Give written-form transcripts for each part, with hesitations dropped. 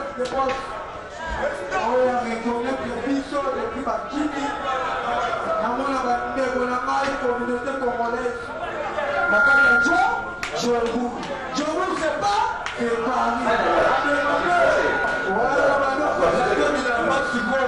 chef de poste. On a reconnaître le biseau depuis Bakini. Namona Bandego Namai, communauté congolaise. Makaka Djobou. Djobou, c'est pas Paris. Voilà, maintenant, c'est 2000 ans, Maximo.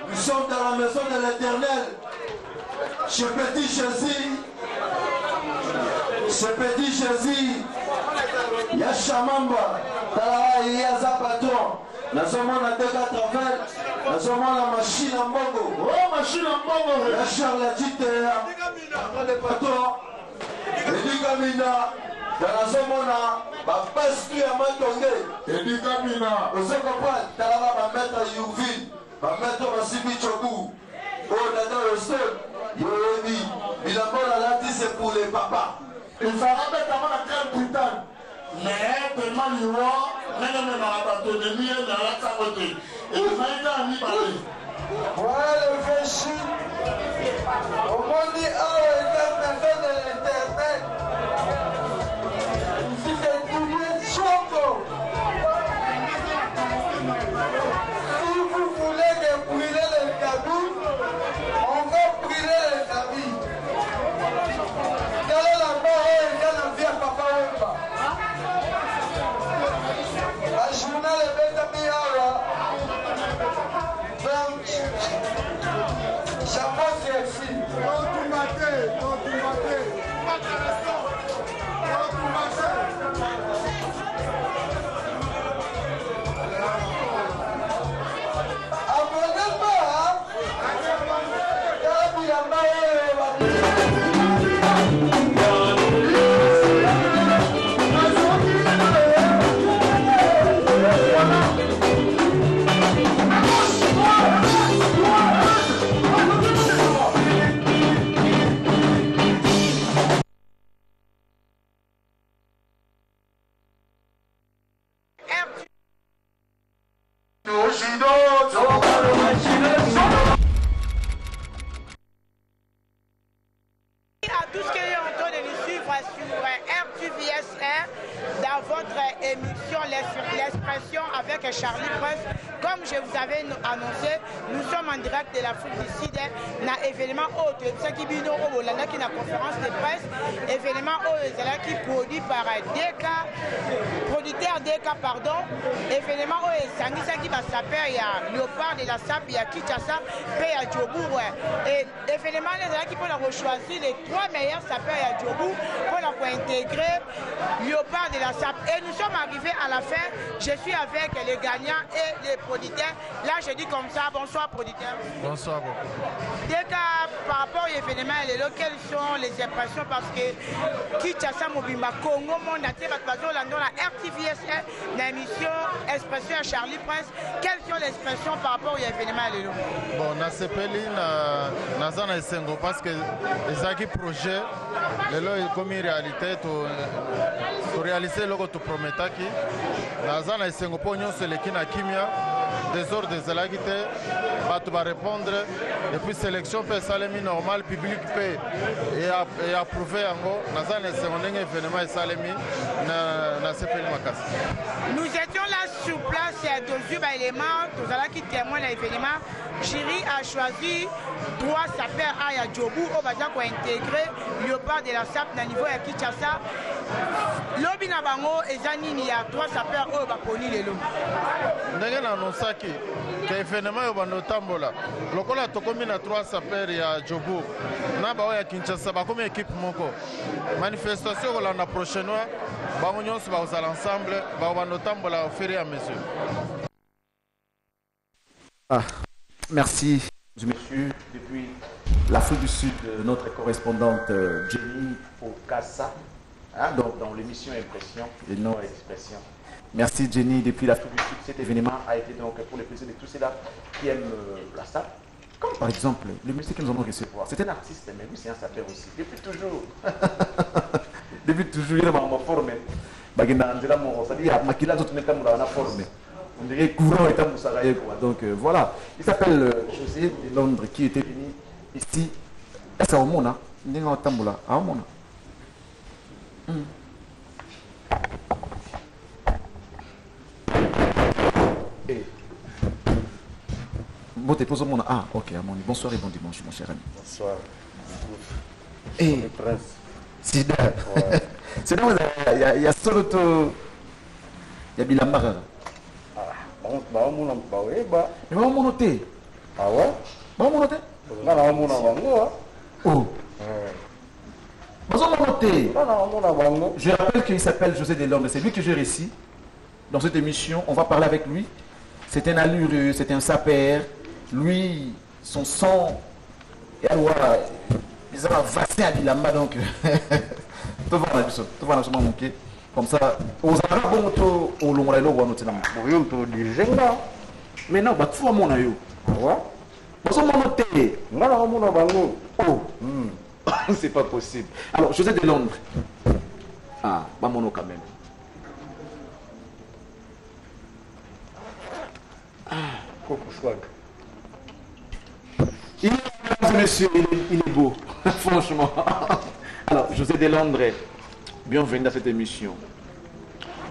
Nous sommes dans la maison de l'Éternel. Ce petit Jésus, Yashamamba, Tala Yaza patron. Nous sommes en T80, nous sommes la machine en bongo. Oh, machine en bongo. Yachar la Tita, le patron, Edigamina, dans la zone, ma pastille à Matongé, Edigamina, au Sokopal, Tala va mettre à Youville. Maintenant, Massimi Chobou, oh, dans le sol, Yoemi, Bilambon la lati, c'est pour les papas. Il fera mettre avant la crème putain. Mais, tellement l'Ivoire, même dans la bâtonnerie, dans la saboterie. Il va y avoir un libéré. Voilà le fait au monde dit, oh, il est maintenant de l'Internet. Ici, c'est tout le choco. Brûler le cabine, on va brûler le cabine. Quelle est la mort et quelle est la vie à papa Wemba? La journée est bête à Miara. Donc, chapeau sexy. L'expression avec Charlie Prince. Comme je vous avais annoncé, nous sommes en direct de l'Afrique du Sud. Dans l'événement autre, qui est la conférence de presse, événement qui produit par DK, producteur DK, pardon, événement qui va s'appeler il y a Léopard de la SAP, il y a Kinshasa, puis il y a Djobou. Et événement qui peut choisir les 3 meilleurs sapeurs à Djobou pour intégrer Léopard de la SAP. Et nous sommes arrivés à la fin. Je suis avec les gagnants et les producteurs. Là, je dis comme ça, bonsoir producteurs. Bonsoir beaucoup. Dès que par rapport à l'événement, quelles sont les impressions? Parce que Kinshasa, Mobimba, Congo, monde entier, dans la RTVS, l'émission Expression à Charlie Prince, quelles sont les expressions par rapport à l'événement? Bon, na sepeli na zana esengo parce que ezaki projet lelo comme réalité to réaliser loko to prometaki na zana esengo po nyonso eleki na kimia désordre ezalaki te bato ba répondre et puis sélection pe salemi normal public pe et approuvé yango na zana esengo ndenge événement esalemi na sepeli makasi. Nous étions là sur place de Zuba éléments, tous allons qui témoignent l'événement. Jury a choisi 3 sapeurs à Djobou au Baja pour intégrer Léopard de la SAP dans le niveau de Kinshasa. Lobby Nabango et Zanini, il y a 3 sapeurs au Baponi Lelo. Ndenge na nosaki que événement yo bando tambola. Lokola tokomi na 3 sapeurs ya Djobou. Na ba ya Kinshasa ba comme équipe moko. Manifestation la prochaine fois ba nyonso ba aux ensemble ba bando tambola au fur et à mesure. Ah, merci. Messieurs, depuis l'Afrique du Sud, notre correspondante Jenny Okassa, hein, donc dans l'émission Impression et non Expression. Merci Jenny, depuis l'Afrique du Sud, cet événement a été donc pour le plaisir de tous ceux-là qui aiment la salle. Comme par exemple, le monsieur que nous allons recevoir, c'est un artiste, mais lui c'est un sapeur aussi, depuis toujours. Depuis toujours, il est en forme. On dirait courant est à Moussaraïe. Donc voilà, il s'appelle José de Londres qui était venu ici. C'est au Mona. Il est en Tamboula. À Mona. Bon, t'es posé au Mona. Ah, ok, à Mona. Bonsoir et bon dimanche, mon cher ami. Bonsoir. Et Prince. C'est là. C'est là où il y a solo to. Il y a Bilamara. Mais on monoté. Ah ouais? On monoté. Oh. Je rappelle qu'il s'appelle José de Londres. C'est lui que j'ai réussi. Dans cette émission, on va parler avec lui. C'est un allureux, c'est un sapeur. Lui, son sang. Ils ont un vaccin à Bilamba donc. Tout va dans ce moment. Comme ça, aux Arabes, au long de l'eau, on a mais non, tu vois mon aïe. C'est pas possible. Alors, José de Londres. Ah, pas mon nom quand même. Monsieur, il est beau. Franchement. Alors, José de Londres. Bienvenue dans cette émission.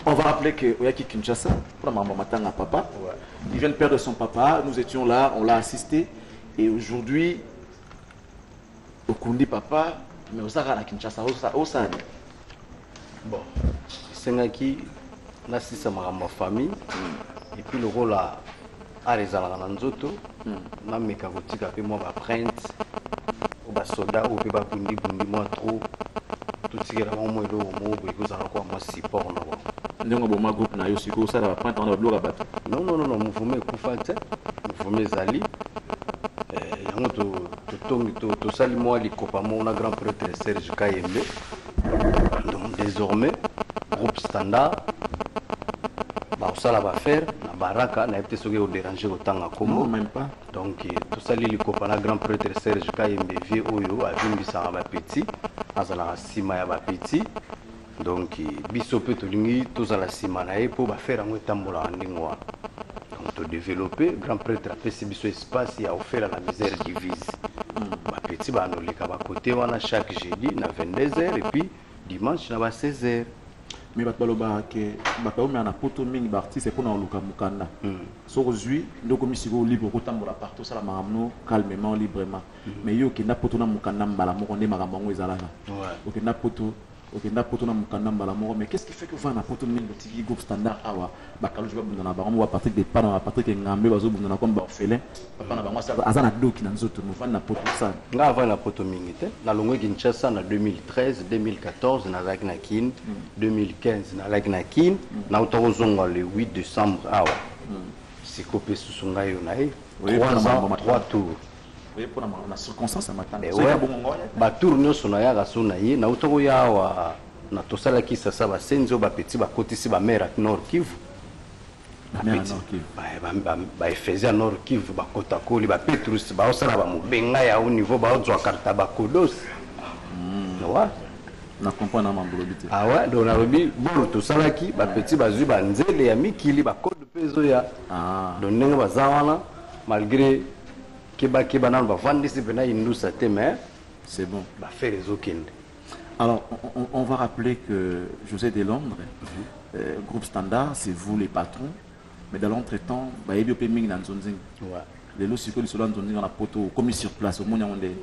On va rappeler que Oyaki Kinshasa, pour la maman Matanga papa, il vient de perdre son papa. Nous étions là, on l'a assisté. Et aujourd'hui, au Kundi papa, mais au Sahara Kinshasa, au Sahara. Bon, c'est là si ça m'a ma famille. Et puis le rôle à Rezala Nanzoto, na mekagotika pe moi ba prince, ou ba soldat ou pe ba Kundi moi trop. Tout ce qui est vraiment moi, vous allez quoi, moi, support. Non, bon, groupe, na yosiko, ça va prendre un blog à battre. Non, vous fumez Koufate, vous fumez Zali. Tout ça, moi, les copains, mon grand prêtre Serge Kayembe. Donc, désormais, groupe standard. Ça va faire, na baraka, na été sauvé au déranger autant à Congo. Même pas. Donc, tout ça, les copains, grand prêtre Serge Kayembe, vieux Oyo, a vu ça à petit. Azala sima ya bapeti donc biso pe tolingi tozala sima na ye po ba faire ngo tambola ndingwa donc to développer grand prêtre apesi biso espace ya offert la misère divise bapeti ba nolika ba côté wana chaque jeudi na 22h et puis dimanche na ba 16h mais ba baloba ke ba pa na poto mingi ba artiste pour na luka mukanda so rozui ndoko misiko libre ko tambola partout ça la maramno calmement librement mais yo ke na poto na mukanda mbala moko ne makambo ngo ezalaka ok na poto na mukanda mbala moko mais qu'est-ce qui fait que va na poto mingi tiki groupe standard awa ba kaluji ba bundana ba ngo Patrick de Pana Patrick Ngambe bazo bundana comme ba orphelin papa na bango ça azana doki na nzoto mo na poto ça nga avant na poto mingi te na longo Kinshasa na 2013 2014 na zaki na kin 2015 na like na kin na utozonga le 8 décembre awa sikope susunga yo na e 3 tours. Oui, pour la circonstance à matin. Ba tour nyonso na ya gaso na ye na utoko ya wa na tosala ki sasa ba senzo ba petit ba kotisi ba mère à Nord Kivu. Ba efezia Nord Kivu ba kotakoli ba Petrus ba osala ba mobenga ya au niveau ba ozwa karta ba kodos. Ouais. Na comprendre na mambolobité. Ah ouais, donc na robi bolo tosala ki ba petit ba zui ba nzele ya mikili ba code peso ya. Ah. Donc nenga ba zawana malgré c'est bon. Alors, on va rappeler que José de Londres, groupe standard, c'est vous les patrons, mais dans l'entretemps, il y a des gens qui les lots sur la poto, comme sur place, au monde où on est.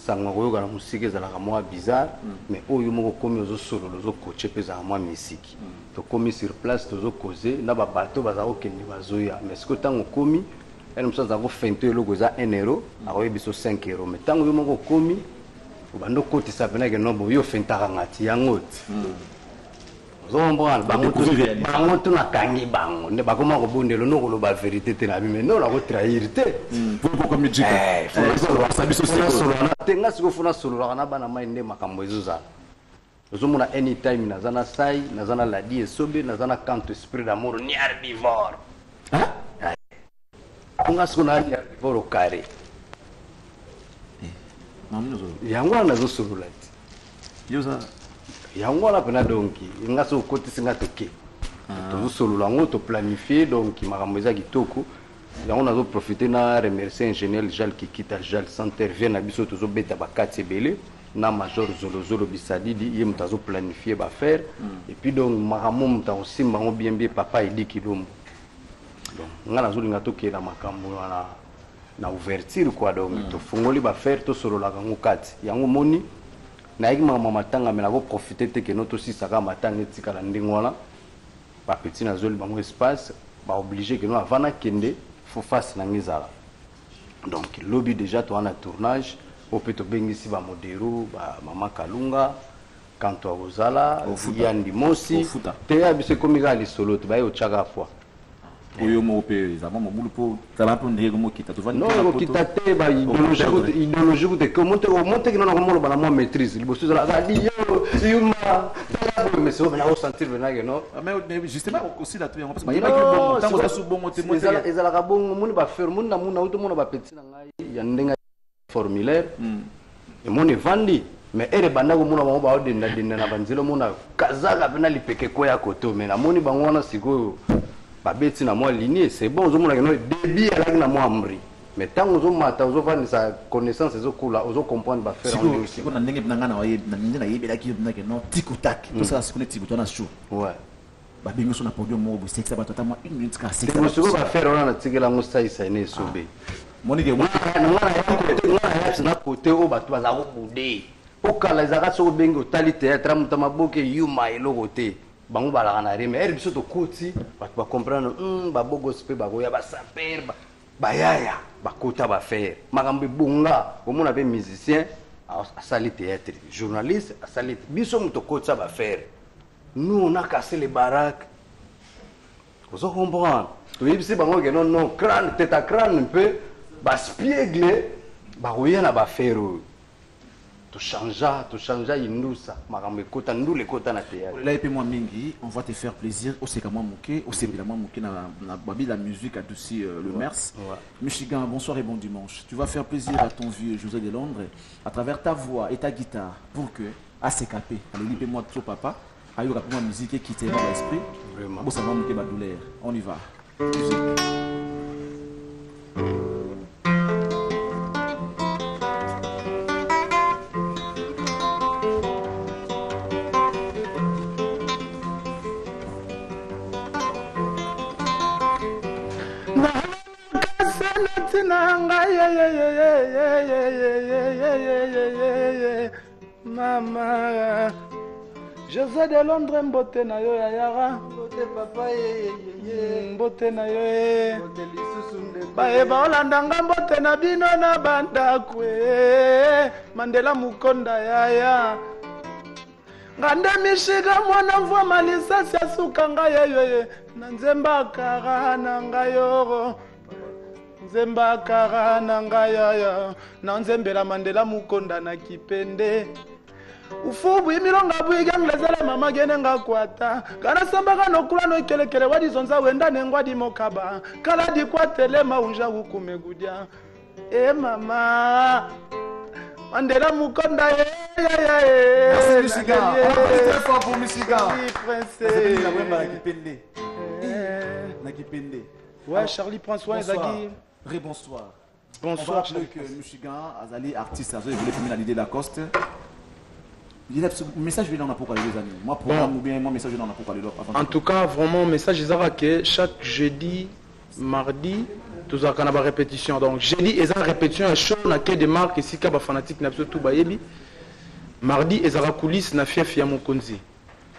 Sangoyoka na musique ezalaka mwa bizarre mais oyo moko komi ozo solo ozo coacher peza mwa musique to komi sur place tozo causer na ba bateau bazako kende bazoya mais ce que tango komi elle me ça ko fente logo za 1 euro akoye biso 5 euros mais tango yo moko komi obando koti sa pena ke nombo yo fentaka ngati yango ozomprendre bango to nakangi bango nde bakoma kobondela nokolo bavérité te na bime no nakotrahir te te nga siko funa sololaka na bana mai nde makambo ezozala ozomona anytime naza na sai naza na ladi esobe naza na canto esprit d'amour ni herbivore nga siko na ni herbivore au carré yango wana nazosolola ti yango wana mpena donki nga so okotisi nga toke tozosolola yango toplanifie donc makambo eza kitoko yango nazoprofite na remercier ingénieur jal kikita jal centervie na biso tozobeta bakati ebele na major zolozolo bisadidi ye moto azoplanifie bafaire et puis donc makambo moto akosimba yango bien bien papa edi kilombo donc nga nazolinga tokenda makambo wana na ouverture quoi donc tofungoli bafaire tosololaka yango kati yango moni nayaki makambo matanga me nakoprofite te keno tosisaka matanga etikala ndenge wana bapeti nazoli bango espace baoblige keno avant nakende fo face nango ezala donc lobi déjà toa na tournage po mpe tobengisi bamodero bamama kalunga kanto akozala yandi mosi te ya biso ekomi kaka lisolo te baye otyaka poi oyo moko mpe ezama mobulu mpo tala mpo ndenge mokita okita te baidéologie te omonteki nona komoloba na mwa maîtrise liboso ezalaka yuma mais c'est vraiment sentir venage non mais justement aussi la tout parce que mayebaki bongo tango ça bongo te moi ezalaka bongo moni ba faire moni na muna uto mona ba petit na ngai ya ndenga formulaire et moni vandi mais ere banda ko mona bango ba odenda denda na banzelo mona kazaka pena lipeke ko ya koto mais na moni bango wana sikoyo babeti na moi lignée c'est bon ozomona que no débit alaki na moi amri mais tant ozomata ozofandisa connaissance ezokula ozocomprendre bafaire en siko na ndenge nanga na waye na ndenge na yebelaki na ke no tikutak to ça sikone tikuto na show ouais babengi so na podium mo sexe ba tata moi 1 minute ka sexe ba siko bafaire ona na tikela ngo saisa ene sobe monike mo na côté o bato bazako budé okala ezaka so bengi otali théâtre mutama boke yuma eloko te bango balaka na reme ere biso tokoti bato bacomprendre babogos mpe bakoya basaper bayaya bakota bafaire makambo ebonga omona mpe musicien asali théâtre journaliste asali biso moto okotisa bafaire nous on a cassé les baraques ozo comprendre toyebisi bango ke non crâne tête à crâne mpe baspiegle bakoya na bafaire oyo tochangea indusa makambo ekota ndula ekota na théâtre là et puis moi mingi on va te faire plaisir oseka moi moke osepela moi moke na babi la musique adouci le mers Michigan bonsoir et bon dimanche tu vas faire plaisir à ton vieux José de Londres à travers ta voix et ta guitare pour que ACKP allez liper moi trop papa ayo ka moi musique qui quitte l'esprit vraiment bon ça va moke ba douleur on y va Mama José de Londres mbote na yo ya yara mbote papa mbote na yo mbote lisusu bae baolandanga mbote na bino na bandakwe Mandela Mukonda yaya ngande mishiga mwana mvua malisasi asuka ngaye na nzemba kara na ngayo nzemba kara na ngaya na nzembela Mandela Mukonda na kipende ufubu imilonga bwiga nglezele mama gene ngakwata kana sambaka nokula no kelekele wadi zonza wenda nengwa di mokaba kala di kwatele maunja ukumegudia mama Mandela Mukonda merci Michigan très fort pour Michigan princesse na kipende ouais Charlie prends soin Zaki bonsoir bonsoir Michigan azali artiste azali voulait filmer l'idée Lacoste. Il y a un message dans la pour les amis. Moi programme ou bien moi message dans la pour les autres. En tout cas vraiment message ezara que chaque jeudi mardi tous à kanaba répétition donc jeudi ezara répétition à show na quai de marque ici ka ba fanatique na tout bayebi mardi ezara coulisse na fief ya mokonzi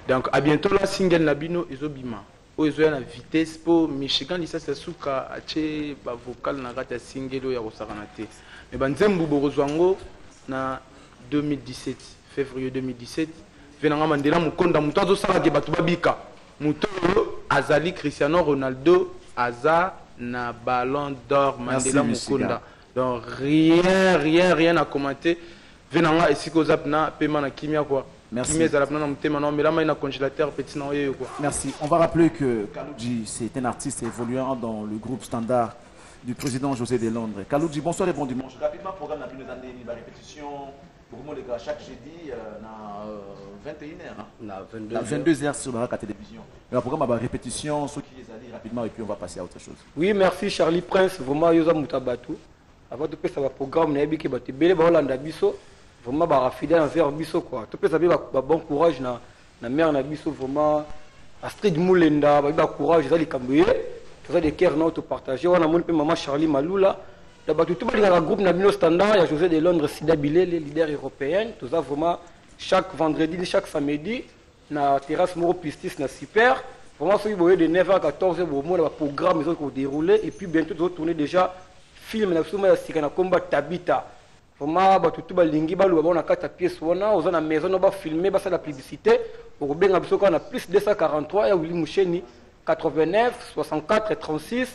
donc à bientôt la single na bino ezobima o ezoya na vitesse pour Michigan lisasa suka ache ba vocal na kata single ya kosakana te mais banzembu borozwango na 2017 février 2017 venanga Mandela Mukonda muto azosala ke bato babika muto azali Cristiano Ronaldo aza na Ballon d'Or Mandela Mukonda. Donc rien à commenter. Venanga ici ko zapna paiement na kimia quoi. Merci. Merci. On va rappeler que Kaloudji, c'est un artiste évoluant dans le groupe standard du président José de Londres. Kaloudji, bonsoir et bon dimanche. Rapidement, programme la répétition pour les gars chaque jeudi à 21h. À 22h sur la télévision. Le programme va répétition, ceux qui les allient rapidement et puis on va passer à autre chose. Oui, merci Charlie Prince. Vraiment, Yosa Moutabatu. Avant de passer au programme, on a dit que Bélé Baolanda Bisso. Vraiment bah fidèle envers biso quoi tout peut savoir bon courage na mère na biso vraiment Astrid Moulenda ba courage ça les cambier tout ça des cœurs non tout partager on a mon pe maman Charlie Malula là tout le groupe na bino standard il y a José de Londres Sida Bilé les leaders européens tout ça vraiment chaque vendredi chaque samedi na terrasse Moro Pistis na super vraiment ceux qui voyaient de 9h à 14h au moment le programme ils ont déroulé et puis bientôt ils vont tourner déjà film na suma ya sika na combat Tabita. Vraiment, tout balingi balu ba na kata pièce wana oza na maison ba filmer ba ça la publicité au benga biso ko na plus 243 ya Willy Moucheni 89 64 36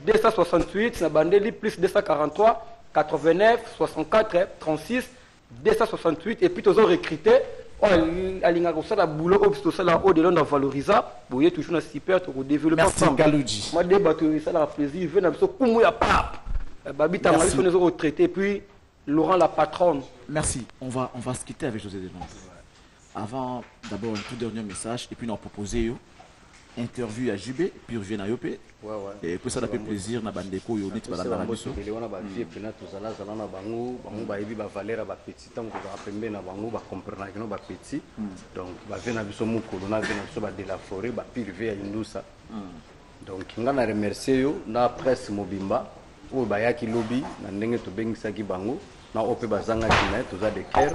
268 na bandeli plus 243 89 64 36 268 et puis tous ont recruté alinga ko ça la boulot au ça la haut de l'on valoriser boye toujours na super to développer ensemble. Merci Kaloudji. Moi débat ça la plaisir venir biso kumu ya pap babita ngali so les retraités puis Laurent la patronne. Merci. On va se quitter avec José de Londres. Avant, d'abord, un tout dernier message. Et puis, nous avons proposé une interview à Jubé, puis revient à Yopé. Et puis, ça a fait plaisir. Nous avons des coups, nous avons des rabisso. Donc, nous avons remercié la presse Mobimba. Ou bayaki lobby na ndenge to bengisaki bango na ope bazanga kina toza de cœur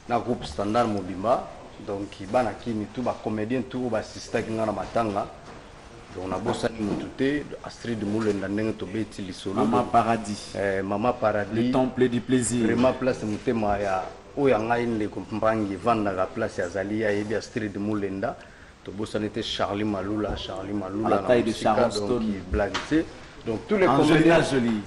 na groupe standard Mobimba donc bana kini tout ba comédien tout ba assistant ngana matanga donc na bosani mutute Astrid Moulenda ndenge to beti lisolo Mama Paradis Mama Paradis le temple du plaisir vraiment place mutema ya oya ngai ndé kompangi vanda la place ya Zali ya yebi Astrid Moulenda to bosani te Charlie Malula à la taille de Sharon Stone blague. Donc tous les comédiens,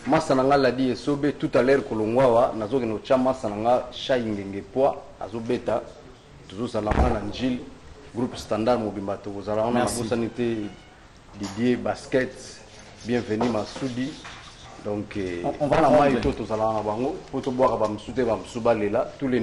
Massananga l'a dit, Sobe tout à l'heure Kolongwawa, Nazo no chama Sananga Shaingenge Poa, Azobeta, toujours Salamana Njil, groupe standard Mobimba Tozala, on a sanité Didier Basket, bienvenue Massoudi. Donc on va la maille tout Tozala Bango, pour te boire Bamsoute Bamsuba Lela, tous les